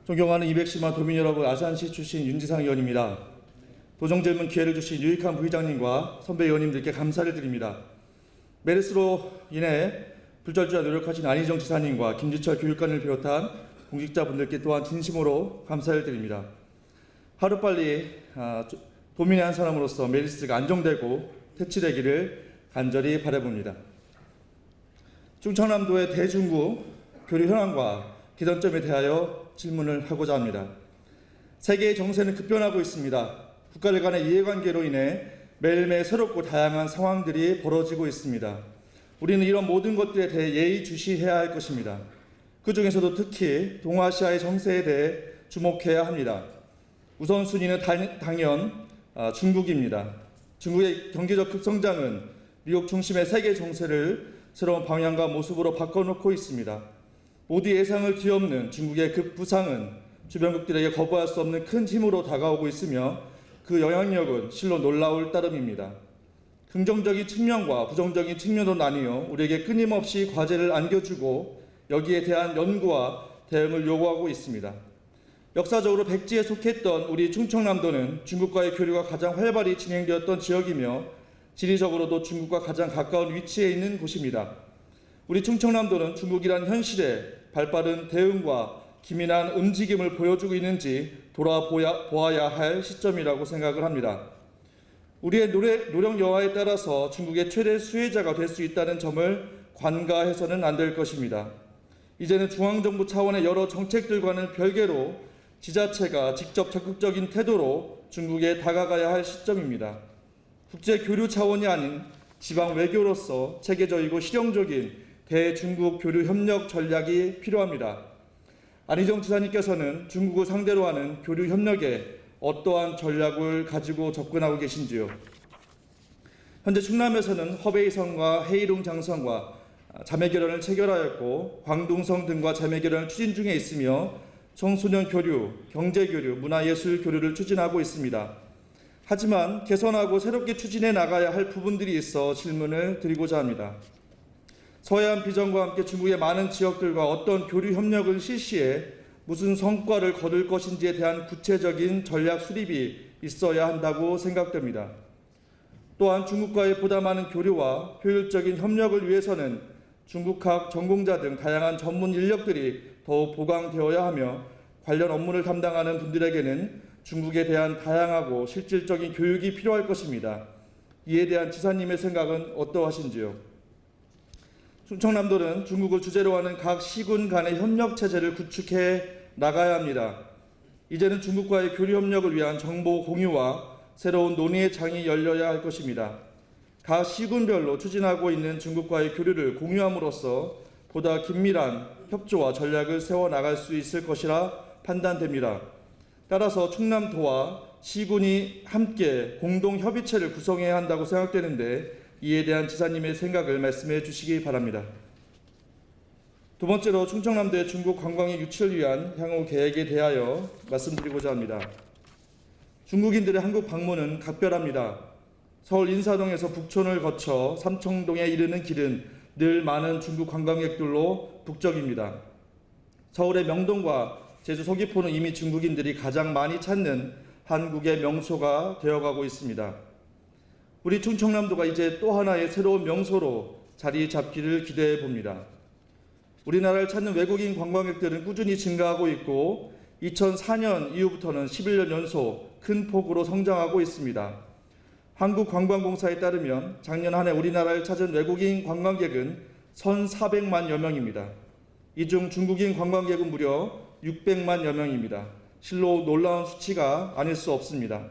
존경하는 210만 도민 여러분, 아산시 출신 윤지상 의원입니다. 도정질문 기회를 주신 유익한 부의장님과 선배 의원님들께 감사를 드립니다. 메르스로 인해 불철주야 노력하신 안희정 지사님과 김지철 교육관을 비롯한 공직자분들께 또한 진심으로 감사를 드립니다. 하루빨리 도민의 한 사람으로서 메르스가 안정되고 퇴치되기를 간절히 바라봅니다. 충청남도의 대중국 교류 현황과 개선점에 대하여 질문을 하고자 합니다. 세계의 정세는 급변하고 있습니다. 국가들 간의 이해관계로 인해 매일매일 새롭고 다양한 상황들이 벌어지고 있습니다. 우리는 이런 모든 것들에 대해 예의주시해야 할 것입니다. 그 중에서도 특히 동아시아의 정세에 대해 주목해야 합니다. 우선순위는 당연 중국입니다. 중국의 경제적 급성장은 미국 중심의 세계 정세를 새로운 방향과 모습으로 바꿔놓고 있습니다. 모두 예상을 뒤엎는 중국의 급부상은 주변국들에게 거부할 수 없는 큰 힘으로 다가오고 있으며 그 영향력은 실로 놀라울 따름입니다. 긍정적인 측면과 부정적인 측면으로 나뉘어 우리에게 끊임없이 과제를 안겨주고 여기에 대한 연구와 대응을 요구하고 있습니다. 역사적으로 백지에 속했던 우리 충청남도는 중국과의 교류가 가장 활발히 진행되었던 지역이며 지리적으로도 중국과 가장 가까운 위치에 있는 곳입니다. 우리 충청남도는 중국이란 현실에 발빠른 대응과 기민한 움직임을 보여주고 있는지 돌아보아야 할 시점이라고 생각을 합니다. 우리의 노력 여하에 따라서 중국의 최대 수혜자가 될 수 있다는 점을 관가해서는 안 될 것입니다. 이제는 중앙정부 차원의 여러 정책들과는 별개로 지자체가 직접 적극적인 태도로 중국에 다가가야 할 시점입니다. 국제교류 차원이 아닌 지방 외교로서 체계적이고 실용적인 대중국 교류 협력 전략이 필요합니다. 안희정 지사님께서는 중국을 상대로 하는 교류 협력에 어떠한 전략을 가지고 접근하고 계신지요? 현재 충남에서는 허베이성과 헤이룽 장성과 자매결연을 체결하였고 광둥성 등과 자매결연을 추진 중에 있으며 청소년 교류, 경제교류, 문화예술 교류를 추진하고 있습니다. 하지만 개선하고 새롭게 추진해 나가야 할 부분들이 있어 질문을 드리고자 합니다. 서해안 비전과 함께 중국의 많은 지역들과 어떤 교류 협력을 실시해 무슨 성과를 거둘 것인지에 대한 구체적인 전략 수립이 있어야 한다고 생각됩니다. 또한 중국과의 보다 많은 교류와 효율적인 협력을 위해서는 중국학 전공자 등 다양한 전문 인력들이 더욱 보강되어야 하며 관련 업무를 담당하는 분들에게는 중국에 대한 다양하고 실질적인 교육이 필요할 것입니다. 이에 대한 지사님의 생각은 어떠하신지요? 충청남도는 중국을 주제로 하는 각 시군 간의 협력 체제를 구축해 나가야 합니다. 이제는 중국과의 교류 협력을 위한 정보 공유와 새로운 논의의 장이 열려야 할 것입니다. 각 시군별로 추진하고 있는 중국과의 교류를 공유함으로써 보다 긴밀한 협조와 전략을 세워 나갈 수 있을 것이라 판단됩니다. 따라서 충남도와 시군이 함께 공동 협의체를 구성해야 한다고 생각되는데 이에 대한 지사님의 생각을 말씀해 주시기 바랍니다. 두 번째로 충청남도의 중국 관광의 유치를 위한 향후 계획에 대하여 말씀드리고자 합니다. 중국인들의 한국 방문은 각별합니다. 서울 인사동에서 북촌을 거쳐 삼청동에 이르는 길은 늘 많은 중국 관광객들로 북적입니다. 서울의 명동과 제주 서귀포는 이미 중국인들이 가장 많이 찾는 한국의 명소가 되어가고 있습니다. 우리 충청남도가 이제 또 하나의 새로운 명소로 자리 잡기를 기대해 봅니다. 우리나라를 찾는 외국인 관광객들은 꾸준히 증가하고 있고 2004년 이후부터는 11년 연속 큰 폭으로 성장하고 있습니다. 한국관광공사에 따르면 작년 한 해 우리나라를 찾은 외국인 관광객은 1,400만여 명입니다. 이 중 중국인 관광객은 무려 600만여 명입니다. 실로 놀라운 수치가 아닐 수 없습니다.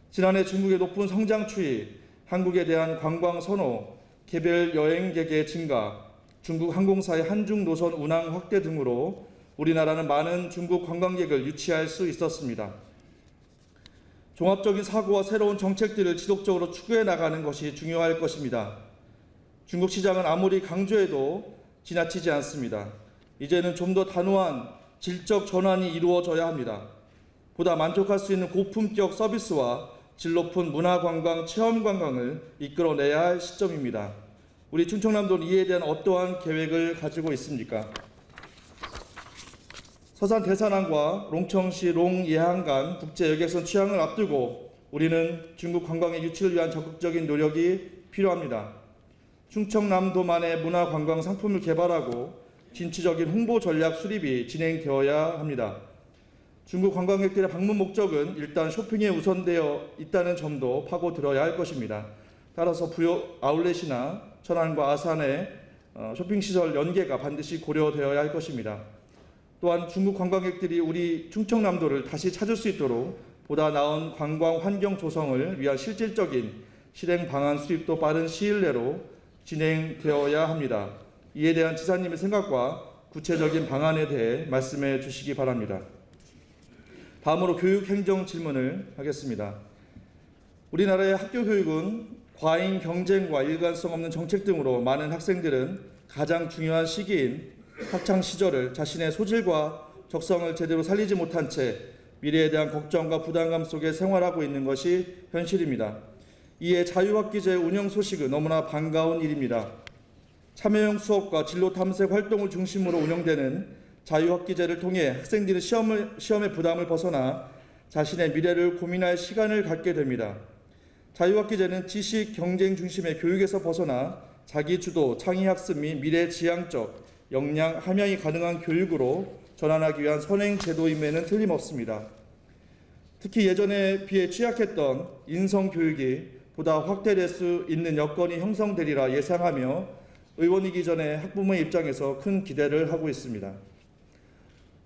지난해 중국의 높은 성장 추이, 한국에 대한 관광 선호, 개별 여행객의 증가, 중국 항공사의 한중 노선 운항 확대 등으로 우리나라는 많은 중국 관광객을 유치할 수 있었습니다. 종합적인 사고와 새로운 정책들을 지속적으로 추구해 나가는 것이 중요할 것입니다. 중국 시장은 아무리 강조해도 지나치지 않습니다. 이제는 좀 더 단호한 질적 전환이 이루어져야 합니다. 보다 만족할 수 있는 고품격 서비스와 질 높은 문화관광, 체험관광을 이끌어내야 할 시점입니다. 우리 충청남도는 이에 대한 어떠한 계획을 가지고 있습니까? 서산 대산항과 롱청시 롱예항 간 국제 여객선 취항을 앞두고 우리는 중국 관광의 유치를 위한 적극적인 노력이 필요합니다. 충청남도만의 문화 관광 상품을 개발하고 진취적인 홍보 전략 수립이 진행되어야 합니다. 중국 관광객들의 방문 목적은 일단 쇼핑에 우선되어 있다는 점도 파고들어야 할 것입니다. 따라서 부여 아울렛이나 천안과 아산의 쇼핑시설 연계가 반드시 고려되어야 할 것입니다. 또한 중국 관광객들이 우리 충청남도를 다시 찾을 수 있도록 보다 나은 관광 환경 조성을 위한 실질적인 실행 방안 수립도 빠른 시일 내로 진행되어야 합니다. 이에 대한 지사님의 생각과 구체적인 방안에 대해 말씀해 주시기 바랍니다. 다음으로 교육 행정 질문을 하겠습니다. 우리나라의 학교 교육은 과잉 경쟁과 일관성 없는 정책 등으로 많은 학생들은 가장 중요한 시기인 학창 시절을 자신의 소질과 적성을 제대로 살리지 못한 채 미래에 대한 걱정과 부담감 속에 생활하고 있는 것이 현실입니다. 이에 자유학기제 운영 소식은 너무나 반가운 일입니다. 참여형 수업과 진로 탐색 활동을 중심으로 운영되는 자유학기제를 통해 학생들은 시험의 부담을 벗어나 자신의 미래를 고민할 시간을 갖게 됩니다. 자유학기제는 지식 경쟁 중심의 교육에서 벗어나 자기주도, 창의학습 및 미래지향적 역량 함양이 가능한 교육으로 전환하기 위한 선행 제도임에는 틀림없습니다. 특히 예전에 비해 취약했던 인성교육이 보다 확대될 수 있는 여건이 형성되리라 예상하며 의원이기 전에 학부모의 입장에서 큰 기대를 하고 있습니다.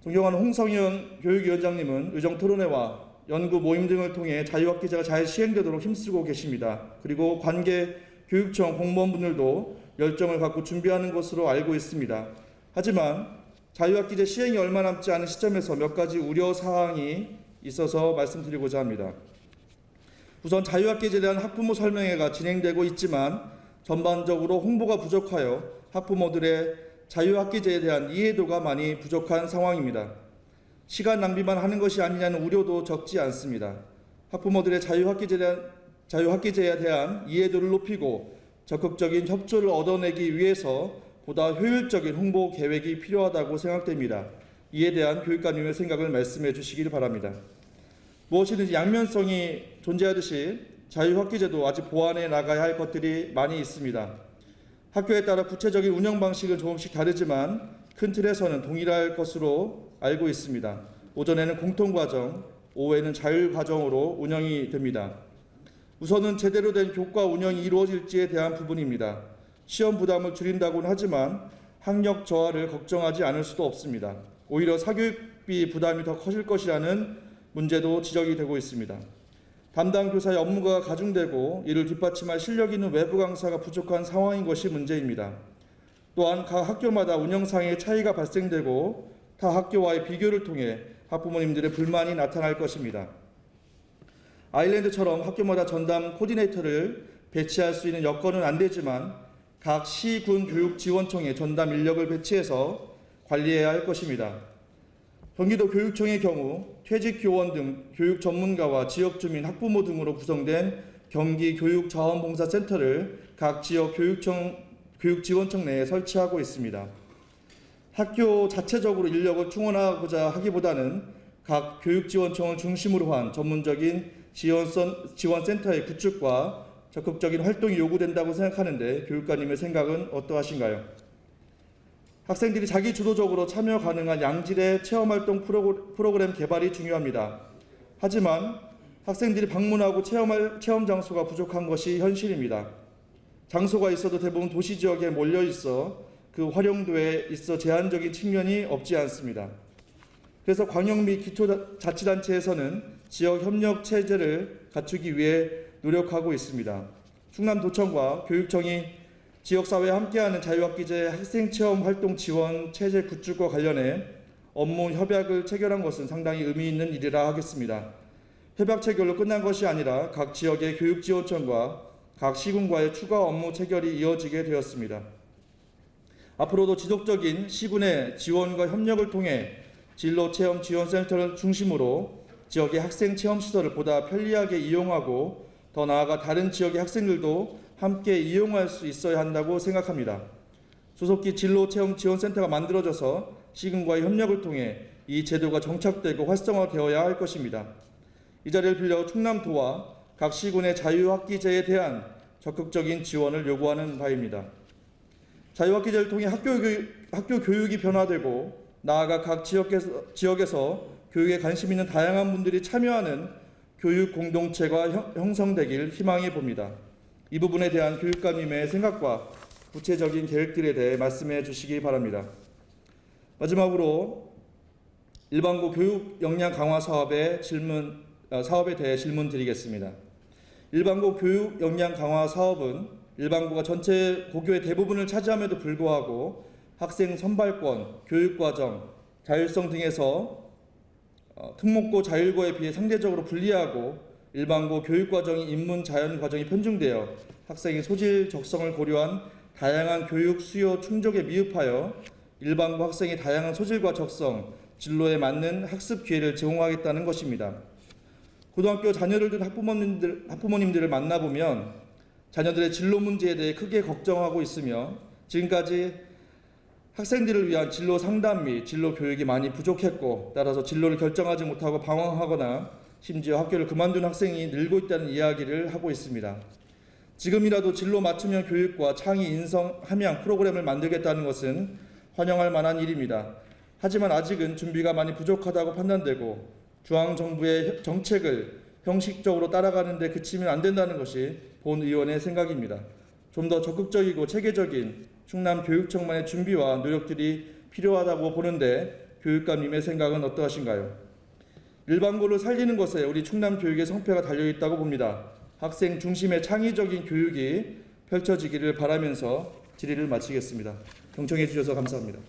존경하는 홍성현 교육위원장님은 의정토론회와 연구 모임 등을 통해 자유학기제가 잘 시행되도록 힘쓰고 계십니다. 그리고 관계 교육청 공무원분들도 열정을 갖고 준비하는 것으로 알고 있습니다. 하지만 자유학기제 시행이 얼마 남지 않은 시점에서 몇 가지 우려사항이 있어서 말씀드리고자 합니다. 우선 자유학기제에 대한 학부모 설명회가 진행되고 있지만 전반적으로 홍보가 부족하여 학부모들의 자유학기제에 대한 이해도가 많이 부족한 상황입니다. 시간 낭비만 하는 것이 아니냐는 우려도 적지 않습니다. 학부모들의 자유학기제에 대한 이해도를 높이고 적극적인 협조를 얻어내기 위해서 보다 효율적인 홍보 계획이 필요하다고 생각됩니다. 이에 대한 교육감님의 생각을 말씀해 주시길 바랍니다. 무엇이든지 양면성이 존재하듯이 자유학기제도 아직 보완해 나가야 할 것들이 많이 있습니다. 학교에 따라 구체적인 운영 방식은 조금씩 다르지만 큰 틀에서는 동일할 것으로 알고 있습니다. 오전에는 공통과정, 오후에는 자율과정으로 운영이 됩니다. 우선은 제대로 된 교과 운영이 이루어질지에 대한 부분입니다. 시험 부담을 줄인다고는 하지만 학력 저하를 걱정하지 않을 수도 없습니다. 오히려 사교육비 부담이 더 커질 것이라는 문제도 지적이 되고 있습니다. 담당 교사의 업무가 가중되고 이를 뒷받침할 실력 있는 외부 강사가 부족한 상황인 것이 문제입니다. 또한 각 학교마다 운영상의 차이가 발생되고 타 학교와의 비교를 통해 학부모님들의 불만이 나타날 것입니다. 아일랜드처럼 학교마다 전담 코디네이터를 배치할 수 있는 여건은 안 되지만 각 시, 군 교육지원청에 전담 인력을 배치해서 관리해야 할 것입니다. 경기도 교육청의 경우 퇴직교원 등 교육 전문가와 지역주민, 학부모 등으로 구성된 경기교육자원봉사센터를 각 지역 교육지원청 내에 설치하고 있습니다. 학교 자체적으로 인력을 충원하고자 하기보다는 각 교육지원청을 중심으로 한 전문적인 지원센터의 구축과 적극적인 활동이 요구된다고 생각하는데 교육감님의 생각은 어떠하신가요? 학생들이 자기 주도적으로 참여 가능한 양질의 체험활동 프로그램 개발이 중요합니다. 하지만 학생들이 방문하고 체험 장소가 부족한 것이 현실입니다. 장소가 있어도 대부분 도시 지역에 몰려 있어 그 활용도에 있어 제한적인 측면이 없지 않습니다. 그래서 광역 및 기초자치단체에서는 지역 협력 체제를 갖추기 위해 노력하고 있습니다. 충남도청과 교육청이 지역사회와 함께하는 자유학기제 학생체험 활동 지원 체제 구축과 관련해 업무 협약을 체결한 것은 상당히 의미 있는 일이라 하겠습니다. 협약 체결로 끝난 것이 아니라 각 지역의 교육지원청과 각 시군과의 추가 업무 체결이 이어지게 되었습니다. 앞으로도 지속적인 시군의 지원과 협력을 통해 진로체험 지원센터를 중심으로 지역의 학생체험시설을 보다 편리하게 이용하고 더 나아가 다른 지역의 학생들도 함께 이용할 수 있어야 한다고 생각합니다. 소속기 진로체험 지원센터가 만들어져서 시군과의 협력을 통해 이 제도가 정착되고 활성화되어야 할 것입니다. 이 자리를 빌려 충남도와 각 시군의 자유학기제에 대한 적극적인 지원을 요구하는 바입니다. 자유학기제를 통해 학교 교육이 변화되고 나아가 각 지역에서 교육에 관심 있는 다양한 분들이 참여하는 교육 공동체가 형성되길 희망해 봅니다. 이 부분에 대한 교육감님의 생각과 구체적인 계획들에 대해 말씀해 주시기 바랍니다. 마지막으로 일반고 교육 역량 강화 사업에 대해 질문 드리겠습니다. 일반고 교육 역량 강화 사업은 일반고가 전체 고교의 대부분을 차지함에도 불구하고 학생 선발권, 교육과정, 자율성 등에서 특목고, 자율고에 비해 상대적으로 불리하고 일반고 교육과정이 인문, 자연 과정이 편중되어 학생의 소질, 적성을 고려한 다양한 교육 수요 충족에 미흡하여 일반고 학생의 다양한 소질과 적성, 진로에 맞는 학습 기회를 제공하겠다는 것입니다. 고등학교 자녀를 둔 학부모님들을 만나보면 자녀들의 진로 문제에 대해 크게 걱정하고 있으며 지금까지 학생들을 위한 진로 상담 및 진로 교육이 많이 부족했고 따라서 진로를 결정하지 못하고 방황하거나 심지어 학교를 그만둔 학생이 늘고 있다는 이야기를 하고 있습니다. 지금이라도 진로 맞춤형 교육과 창의 인성 함양 프로그램을 만들겠다는 것은 환영할 만한 일입니다. 하지만 아직은 준비가 많이 부족하다고 판단되고 중앙정부의 정책을 형식적으로 따라가는 데 그치면 안 된다는 것이 본 의원의 생각입니다. 좀 더 적극적이고 체계적인 충남교육청만의 준비와 노력들이 필요하다고 보는데 교육감님의 생각은 어떠하신가요? 일반고를 살리는 것에 우리 충남교육의 성패가 달려있다고 봅니다. 학생 중심의 창의적인 교육이 펼쳐지기를 바라면서 질의를 마치겠습니다. 경청해 주셔서 감사합니다.